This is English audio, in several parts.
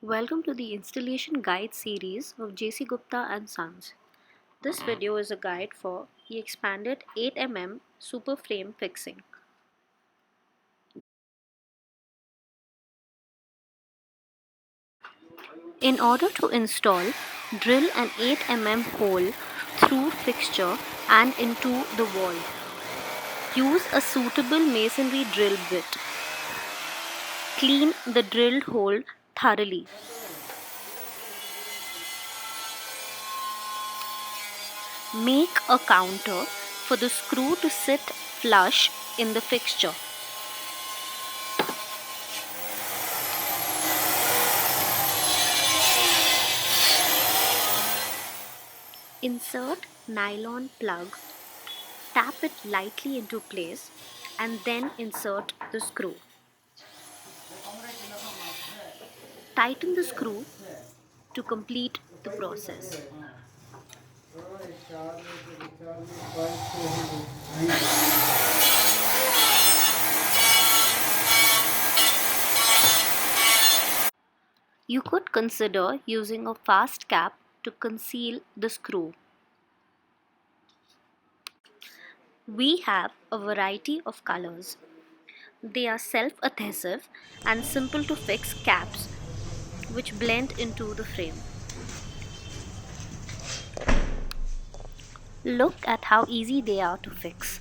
Welcome to the installation guide series of JC Gupta and Sons. This video is a guide for the Expandet 8 mm super frame fixing. In order to install, drill an 8 mm hole through fixture and into the wall. Use a suitable masonry drill bit. Clean the drilled hole thoroughly. Make a counter for the screw to sit flush in the fixture. Insert nylon plug, tap it lightly into place and then insert the screw. Tighten the screw to complete the process. You could consider using a fast cap to conceal the screw. We have a variety of colors. They are self-adhesive and simple to fix caps which blend into the frame. Look at how easy they are to fix.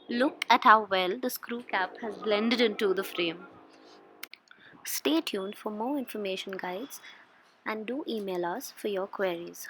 Look at how well the screw cap has blended into the frame. Stay tuned for more information guides and do email us for your queries.